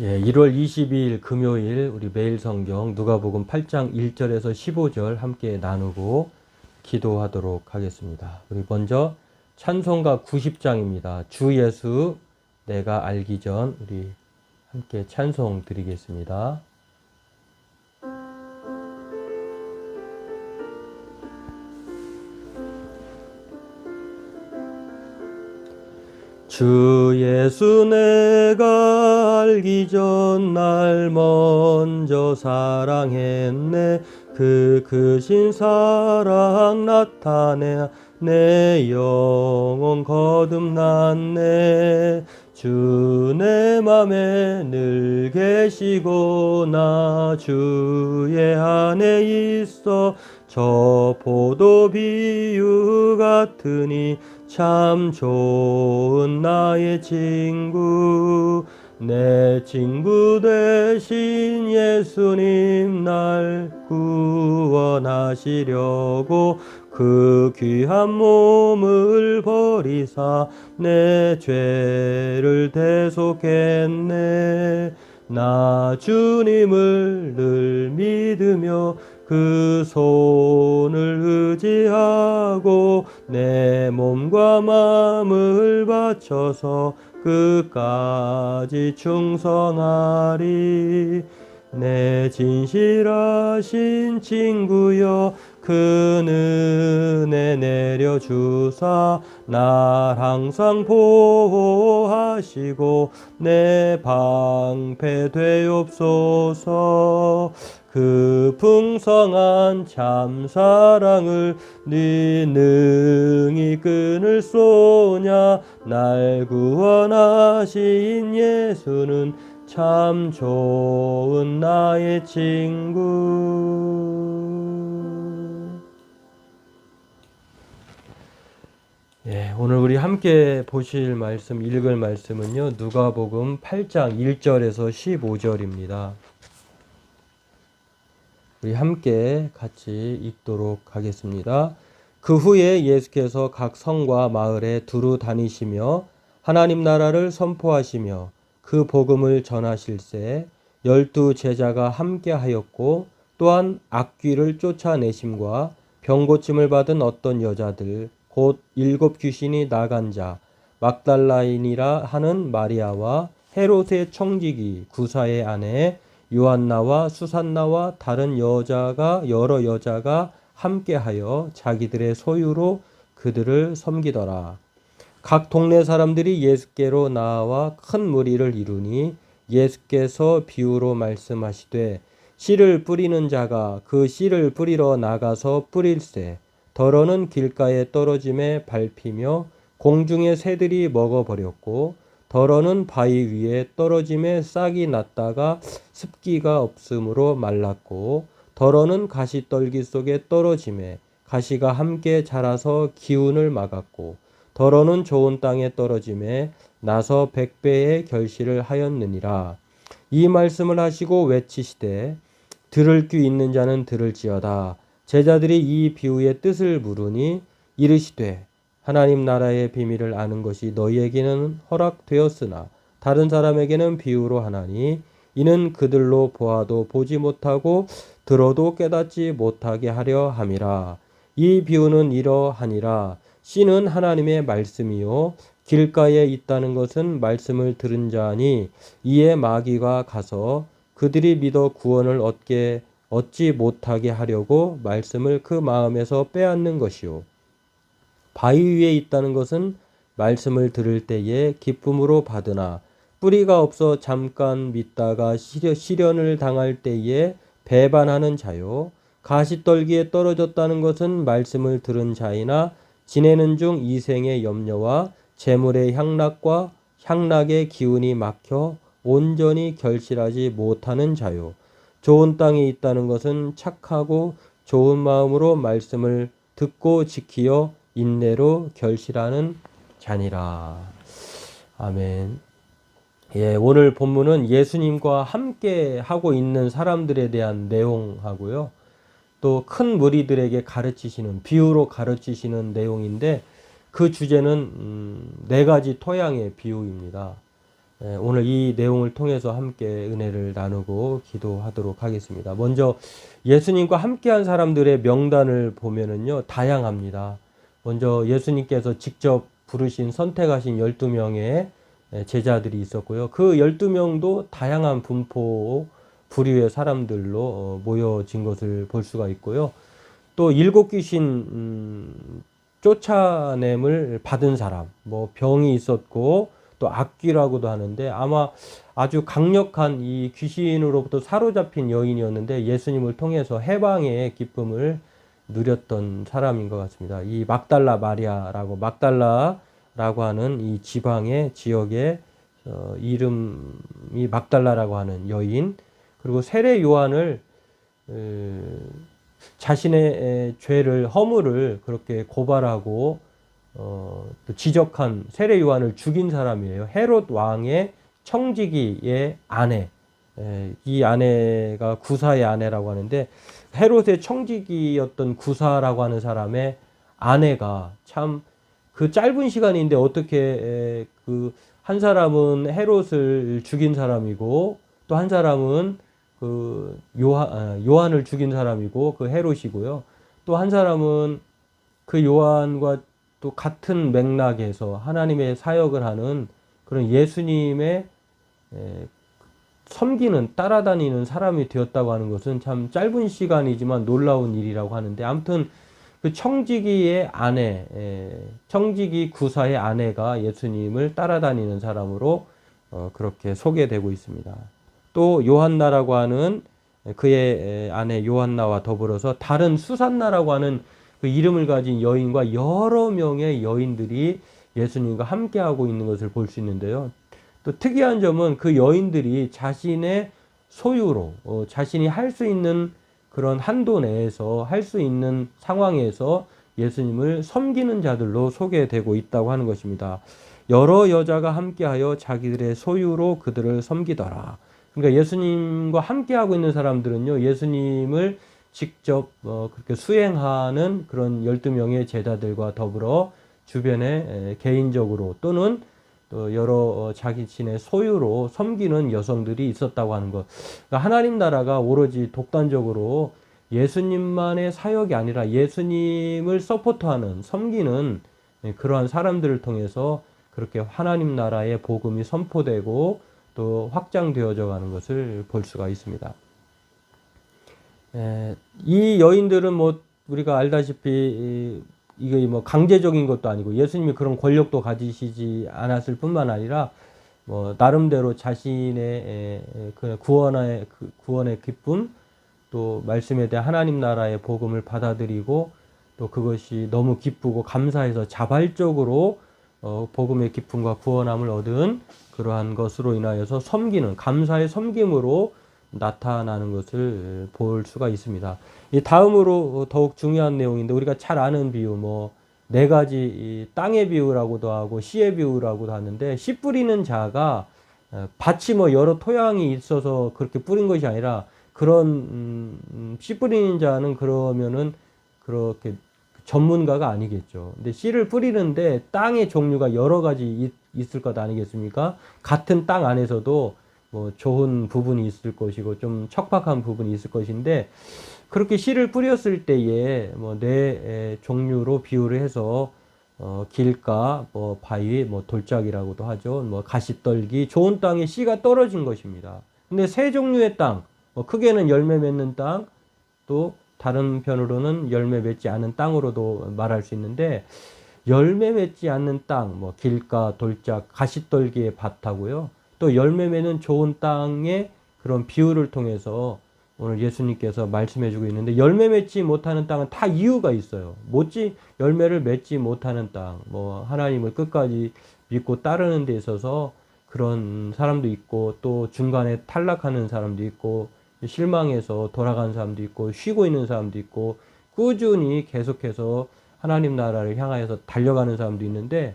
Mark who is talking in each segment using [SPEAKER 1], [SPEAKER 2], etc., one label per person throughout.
[SPEAKER 1] 1월 22일 금요일 우리 매일 성경 누가복음 8장 1절에서 15절 함께 나누고 기도하도록 하겠습니다. 우리 먼저 찬송가 90장입니다. 주 예수 내가 알기 전 우리 함께 찬송 드리겠습니다. 주 예수 내가 알기 전 날 먼저 사랑했네. 그 크신 사랑 나타내 내 영혼 거듭났네. 주 내 맘에 늘 계시고 나 주의 안에 있어. 저 포도 비유 같으니 참 좋은 나의 친구. 내 친구 되신 예수님 날 구원하시려고 그 귀한 몸을 버리사 내 죄를 대속했네. 나 주님을 늘 믿으며 그 손을 의지하고 내 몸과 마음을 바쳐서 끝까지 충성하리. 내 진실하신 친구여 큰 은혜 내려주사 날 항상 보호하시고 내 방패 되옵소서. 그 풍성한 참 사랑을 네 능히 끊을 쏘냐. 날 구원하신 예수는 참 좋은 나의 친구. 오늘 우리 함께 보실 말씀, 읽을 말씀은요, 누가복음 8장 1절에서 15절입니다. 우리 함께 같이 읽도록 하겠습니다. 그 후에 예수께서 각 성과 마을에 두루 다니시며 하나님 나라를 선포하시며 그 복음을 전하실세 12 제자가 함께 하였고 또한 악귀를 쫓아내심과 병고침을 받은 어떤 여자들 곧 7 귀신이 나간 자 막달라인이라 하는 마리아와 헤롯의 청지기 구사의 아내 요한나와 수산나와 다른 여러 여자가 함께하여 자기들의 소유로 그들을 섬기더라. 각 동네 사람들이 예수께로 나와 큰 무리를 이루니 예수께서 비유로 말씀하시되 씨를 뿌리는 자가 그 씨를 뿌리러 나가서 뿌릴새 더러는 길가에 떨어짐에 밟히며 공중의 새들이 먹어버렸고 더러는 바위 위에 떨어짐에 싹이 났다가 습기가 없으므로 말랐고 더러는 가시떨기 속에 떨어짐에 가시가 함께 자라서 기운을 막았고 더러는 좋은 땅에 떨어짐에 나서 100배의 결실을 하였느니라. 이 말씀을 하시고 외치시되 들을 귀 있는 자는 들을지어다. 제자들이 이 비유의 뜻을 물으니 이르시되 하나님 나라의 비밀을 아는 것이 너희에게는 허락되었으나 다른 사람에게는 비유로 하나니 이는 그들로 보아도 보지 못하고 들어도 깨닫지 못하게 하려 함이라. 이 비유는 이러하니라. 씨는 하나님의 말씀이요 길가에 있다는 것은 말씀을 들은 자니 이에 마귀가 가서 그들이 믿어 구원을 얻지 못하게 하려고 말씀을 그 마음에서 빼앗는 것이요 바위 위에 있다는 것은 말씀을 들을 때에 기쁨으로 받으나 뿌리가 없어 잠깐 믿다가 시련을 당할 때에 배반하는 자요. 가시떨기에 떨어졌다는 것은 말씀을 들은 자이나 지내는 중 이생의 염려와 재물의 향락의 기운이 막혀 온전히 결실하지 못하는 자요. 좋은 땅에 있다는 것은 착하고 좋은 마음으로 말씀을 듣고 지키어 인내로 결실하는 자니라. 아멘. 오늘 본문은 예수님과 함께 하고 있는 사람들에 대한 내용하고요. 또 큰 무리들에게 가르치시는 비유로 가르치시는 내용인데 그 주제는 4가지 토양의 비유입니다. 오늘 이 내용을 통해서 함께 은혜를 나누고 기도하도록 하겠습니다. 먼저 예수님과 함께한 사람들의 명단을 보면은요, 다양합니다. 먼저 예수님께서 직접 부르신 선택하신 12명의 제자들이 있었고요. 그 12명도 다양한 분포, 부류의 사람들로 모여진 것을 볼 수가 있고요. 또 7귀신 쫓아냄을 받은 사람, 뭐 병이 있었고 또 악귀라고도 하는데 아마 아주 강력한 이 귀신으로부터 사로잡힌 여인이었는데 예수님을 통해서 해방의 기쁨을 누렸던 사람인 것 같습니다. 이 막달라 마리아라고 막달라라고 하는 이 지방의 지역의 이름이 막달라라고 하는 여인, 그리고 세례 요한을 자신의 죄를 허물을 그렇게 고발하고 또 지적한 세례 요한을 죽인 사람이에요. 헤롯 왕의 청지기의 아내. 이 아내가 구사의 아내라고 하는데 헤롯의 청지기였던 구사라고 하는 사람의 아내가 참 그 짧은 시간인데 어떻게 그 한 사람은 헤롯을 죽인 사람이고 또 한 사람은 그 요한을 죽인 사람이고 그 헤롯이고요. 또 한 사람은 그 요한과 또 같은 맥락에서 하나님의 사역을 하는 그런 예수님의 섬기는 따라다니는 사람이 되었다고 하는 것은 참 짧은 시간이지만 놀라운 일이라고 하는데, 아무튼 그 청지기의 아내, 청지기 구사의 아내가 예수님을 따라다니는 사람으로 그렇게 소개되고 있습니다. 또 요한나라고 하는 그의 아내 요한나와 더불어서 다른 수산나라고 하는 그 이름을 가진 여인과 여러 명의 여인들이 예수님과 함께하고 있는 것을 볼 수 있는데요. 또 특이한 점은 그 여인들이 자신의 소유로 자신이 할 수 있는 그런 한도 내에서 할 수 있는 상황에서 예수님을 섬기는 자들로 소개되고 있다고 하는 것입니다. 여러 여자가 함께하여 자기들의 소유로 그들을 섬기더라. 그러니까 예수님과 함께하고 있는 사람들은요, 예수님을 직접 그렇게 수행하는 그런 12명의 제자들과 더불어 주변에 개인적으로 또는 또 여러 자신의 소유로 섬기는 여성들이 있었다고 하는 것. 그러니까 하나님 나라가 오로지 독단적으로 예수님만의 사역이 아니라 예수님을 서포트하는, 섬기는 그러한 사람들을 통해서 그렇게 하나님 나라의 복음이 선포되고 또 확장되어져 가는 것을 볼 수가 있습니다. 이 여인들은 뭐 우리가 알다시피 이게 뭐 강제적인 것도 아니고 예수님이 그런 권력도 가지시지 않았을 뿐만 아니라 뭐 나름대로 자신의 그 구원의 기쁨, 또 말씀에 대한 하나님 나라의 복음을 받아들이고 또 그것이 너무 기쁘고 감사해서 자발적으로 복음의 기쁨과 구원함을 얻은 그러한 것으로 인하여서 섬기는, 감사의 섬김으로 나타나는 것을 볼 수가 있습니다. 이 다음으로 더욱 중요한 내용인데, 우리가 잘 아는 비유, 뭐 네 가지 땅의 비유라고도 하고 씨의 비유라고도 하는데, 씨 뿌리는 자가 밭이 뭐 여러 토양이 있어서 그렇게 뿌린 것이 아니라, 그런 씨 뿌리는 자는 그러면은 그렇게 전문가가 아니겠죠. 근데 씨를 뿌리는데 땅의 종류가 여러 가지 있을 것 아니겠습니까? 같은 땅 안에서도 뭐 좋은 부분이 있을 것이고 좀 척박한 부분이 있을 것인데, 그렇게 씨를 뿌렸을 때에 뭐 네 종류로 비유를 해서 길가, 뭐 바위, 뭐 돌짝이라고도 하죠. 뭐 가시떨기, 좋은 땅에 씨가 떨어진 것입니다. 근데 세 종류의 땅, 뭐 크게는 열매 맺는 땅, 또 다른 편으로는 열매 맺지 않는 땅으로도 말할 수 있는데, 열매 맺지 않는 땅, 뭐 길가, 돌짝, 가시떨기의 밭하고요. 또 열매 맺는 좋은 땅의 그런 비유를 통해서 오늘 예수님께서 말씀해 주고 있는데, 열매 맺지 못하는 땅은 다 이유가 있어요. 열매를 맺지 못하는 땅, 뭐 하나님을 끝까지 믿고 따르는 데 있어서 그런 사람도 있고, 또 중간에 탈락하는 사람도 있고, 실망해서 돌아간 사람도 있고, 쉬고 있는 사람도 있고, 꾸준히 계속해서 하나님 나라를 향하여서 달려가는 사람도 있는데,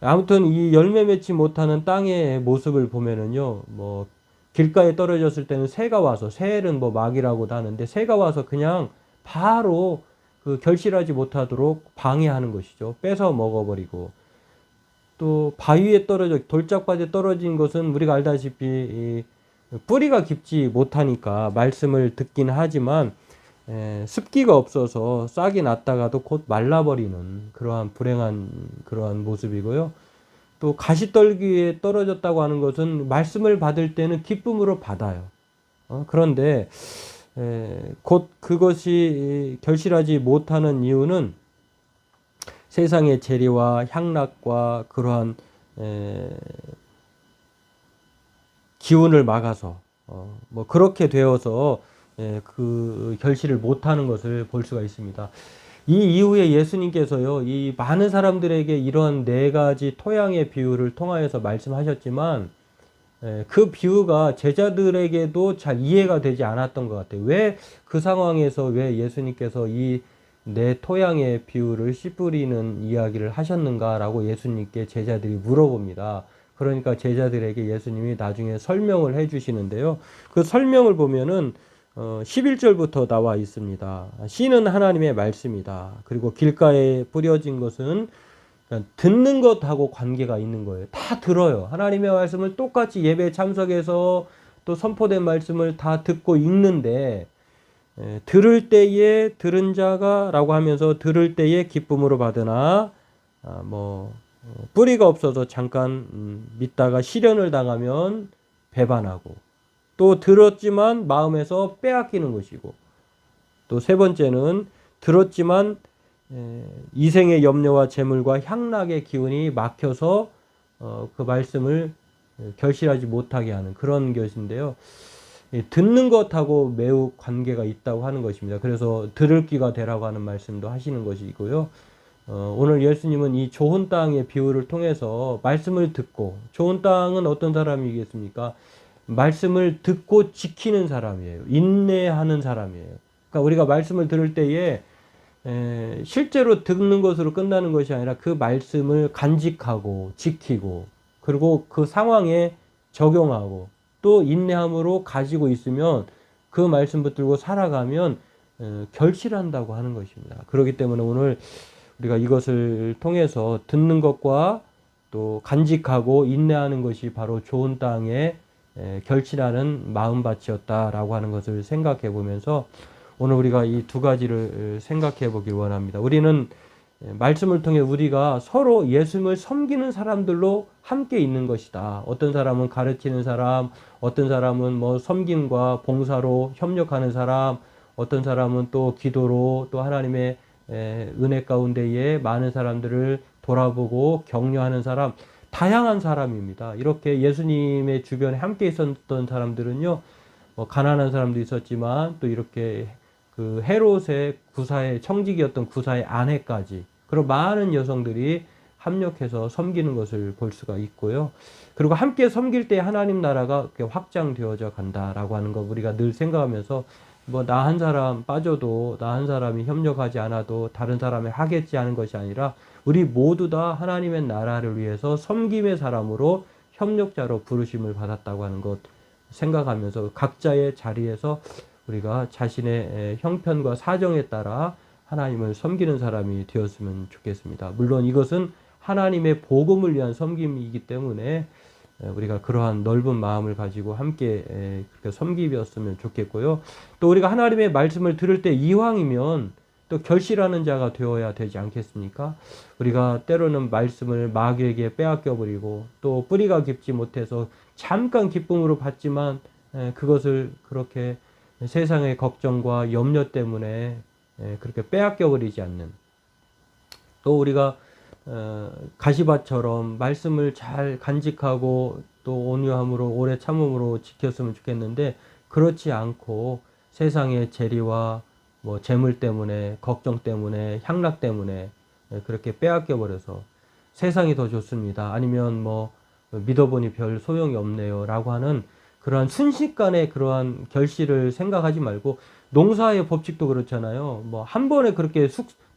[SPEAKER 1] 아무튼 이 열매 맺지 못하는 땅의 모습을 보면은요, 뭐 길가에 떨어졌을 때는 새가 와서, 새는 뭐 마귀라고도 하는데, 새가 와서 그냥 바로 그 결실하지 못하도록 방해하는 것이죠. 뺏어 먹어버리고, 또 바위에 돌짝밭에 떨어진 것은 우리가 알다시피 이 뿌리가 깊지 못하니까 말씀을 듣긴 하지만 습기가 없어서 싹이 났다가도 곧 말라버리는 그러한 불행한 그러한 모습이고요. 또 가시떨기에 떨어졌다고 하는 것은 말씀을 받을 때는 기쁨으로 받아요. 그런데 곧 그것이 결실하지 못하는 이유는 세상의 재리와 향락과 그러한 기운을 막아서 뭐 그렇게 되어서 그 결실을 못하는 것을 볼 수가 있습니다. 이 이후에 예수님께서요, 이 많은 사람들에게 이런 네 가지 토양의 비유를 통하여서 말씀하셨지만 그 비유가 제자들에게도 잘 이해가 되지 않았던 것 같아요. 왜 그 상황에서 왜 예수님께서 이 네 토양의 비유를 씨 뿌리는 이야기를 하셨는가라고 예수님께 제자들이 물어봅니다. 그러니까 제자들에게 예수님이 나중에 설명을 해 주시는데요. 그 설명을 보면은 11절부터 나와 있습니다. 씨는 하나님의 말씀이다. 그리고 길가에 뿌려진 것은 듣는 것하고 관계가 있는 거예요. 다 들어요. 하나님의 말씀을 똑같이 예배에 참석해서 또 선포된 말씀을 다 듣고 읽는데 들을 때에 들은 자가 라고 하면서 들을 때에 기쁨으로 받으나 뿌리가 없어서 잠깐 믿다가 시련을 당하면 배반하고 또 들었지만 마음에서 빼앗기는 것이고 또 세 번째는 들었지만 이생의 염려와 재물과 향락의 기운이 막혀서 그 말씀을 결실하지 못하게 하는 그런 것인데요. 듣는 것하고 매우 관계가 있다고 하는 것입니다. 그래서 들을 귀가 되라고 하는 말씀도 하시는 것이고요. 오늘 예수님은 이 좋은 땅의 비유를 통해서 말씀을 듣고 좋은 땅은 어떤 사람이겠습니까? 말씀을 듣고 지키는 사람이에요. 인내하는 사람이에요. 그러니까 우리가 말씀을 들을 때에 실제로 듣는 것으로 끝나는 것이 아니라 그 말씀을 간직하고 지키고 그리고 그 상황에 적용하고 또 인내함으로 가지고 있으면 그 말씀 붙들고 살아가면 결실한다고 하는 것입니다. 그렇기 때문에 오늘 우리가 이것을 통해서 듣는 것과 또 간직하고 인내하는 것이 바로 좋은 땅에 결실하는 마음밭이었다라고 하는 것을 생각해 보면서 오늘 우리가 이 두 가지를 생각해 보길 원합니다. 우리는 말씀을 통해 우리가 서로 예수님을 섬기는 사람들로 함께 있는 것이다. 어떤 사람은 가르치는 사람, 어떤 사람은 뭐 섬김과 봉사로 협력하는 사람, 어떤 사람은 또 기도로 또 하나님의 은혜 가운데에 많은 사람들을 돌아보고 격려하는 사람, 다양한 사람입니다. 이렇게 예수님의 주변에 함께 있었던 사람들은요, 뭐 가난한 사람도 있었지만 또 이렇게 그 헤롯의 구사의 청직이었던 구사의 아내까지 그런 많은 여성들이 합력해서 섬기는 것을 볼 수가 있고요. 그리고 함께 섬길 때 하나님 나라가 확장되어져 간다라고 하는 거 우리가 늘 생각하면서 뭐 나 한 사람 빠져도 나 한 사람이 협력하지 않아도 다른 사람이 하겠지 하는 것이 아니라 우리 모두 다 하나님의 나라를 위해서 섬김의 사람으로 협력자로 부르심을 받았다고 하는 것 생각하면서 각자의 자리에서 우리가 자신의 형편과 사정에 따라 하나님을 섬기는 사람이 되었으면 좋겠습니다. 물론 이것은 하나님의 복음을 위한 섬김이기 때문에 우리가 그러한 넓은 마음을 가지고 함께 그렇게 섬기었으면 좋겠고요. 또 우리가 하나님의 말씀을 들을 때 이왕이면 또 결실하는 자가 되어야 되지 않겠습니까? 우리가 때로는 말씀을 마귀에게 빼앗겨 버리고 또 뿌리가 깊지 못해서 잠깐 기쁨으로 받지만 그것을 그렇게 세상의 걱정과 염려 때문에 그렇게 빼앗겨 버리지 않는 또 우리가 가시밭처럼 말씀을 잘 간직하고 또 온유함으로 오래 참음으로 지켰으면 좋겠는데 그렇지 않고 세상의 재리와 뭐 재물 때문에 걱정 때문에 향락 때문에 그렇게 빼앗겨 버려서 세상이 더 좋습니다. 아니면 뭐 믿어보니 별 소용이 없네요 라고 하는 그러한 순식간에 그러한 결실을 생각하지 말고 농사의 법칙도 그렇잖아요. 뭐 한 번에 그렇게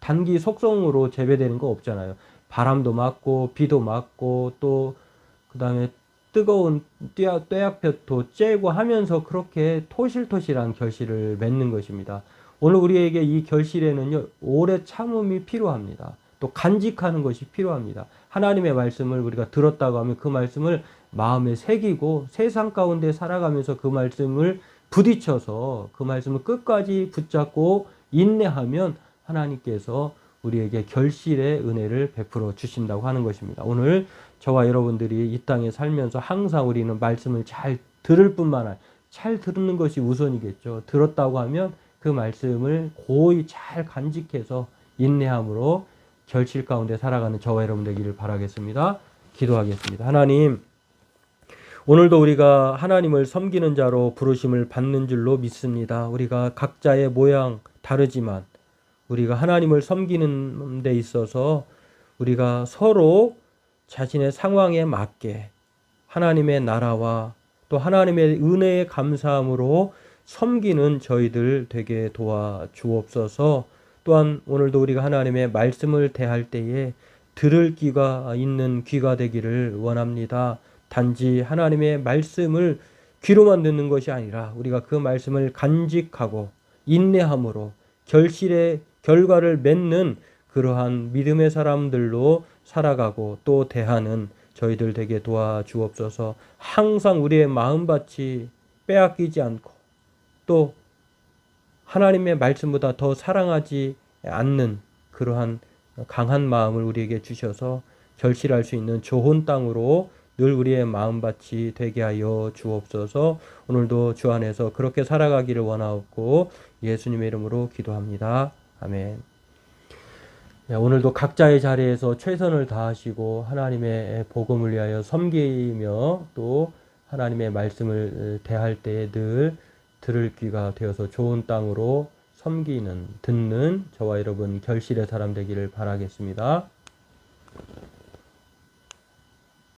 [SPEAKER 1] 단기 속성으로 재배되는 거 없잖아요. 바람도 맞고 비도 맞고 또 그다음에 뜨거운 떼약볕도 쬐고 하면서 그렇게 토실토실한 결실을 맺는 것입니다. 오늘 우리에게 이 결실에는요 오래 참음이 필요합니다. 또 간직하는 것이 필요합니다. 하나님의 말씀을 우리가 들었다고 하면 그 말씀을 마음에 새기고 세상 가운데 살아가면서 그 말씀을 부딪혀서 그 말씀을 끝까지 붙잡고 인내하면 하나님께서 우리에게 결실의 은혜를 베풀어 주신다고 하는 것입니다. 오늘 저와 여러분들이 이 땅에 살면서 항상 우리는 말씀을 잘 들을 뿐만 아니라 잘 듣는 것이 우선이겠죠. 들었다고 하면 그 말씀을 고이 잘 간직해서 인내함으로 결실 가운데 살아가는 저와 여러분 되기를 바라겠습니다. 기도하겠습니다. 하나님, 오늘도 우리가 하나님을 섬기는 자로 부르심을 받는 줄로 믿습니다. 우리가 각자의 모양 다르지만 우리가 하나님을 섬기는 데 있어서 우리가 서로 자신의 상황에 맞게 하나님의 나라와 또 하나님의 은혜에 감사함으로 섬기는 저희들 되게 도와주옵소서. 또한 오늘도 우리가 하나님의 말씀을 대할 때에 들을 귀가 있는 귀가 되기를 원합니다. 단지 하나님의 말씀을 귀로만 듣는 것이 아니라 우리가 그 말씀을 간직하고 인내함으로 결실의 결과를 맺는 그러한 믿음의 사람들로 살아가고 또 대하는 저희들 되게 도와주옵소서. 항상 우리의 마음밭이 빼앗기지 않고 또 하나님의 말씀보다 더 사랑하지 않는 그러한 강한 마음을 우리에게 주셔서 결실할 수 있는 좋은 땅으로 늘 우리의 마음밭이 되게 하여 주옵소서. 오늘도 주 안에서 그렇게 살아가기를 원하옵고 예수님의 이름으로 기도합니다. 아멘. 오늘도 각자의 자리에서 최선을 다하시고 하나님의 복음을 위하여 섬기며 또 하나님의 말씀을 대할 때에 늘 들을 귀가 되어서 좋은 땅으로 섬기는, 듣는 저와 여러분 결실의 사람 되기를 바라겠습니다.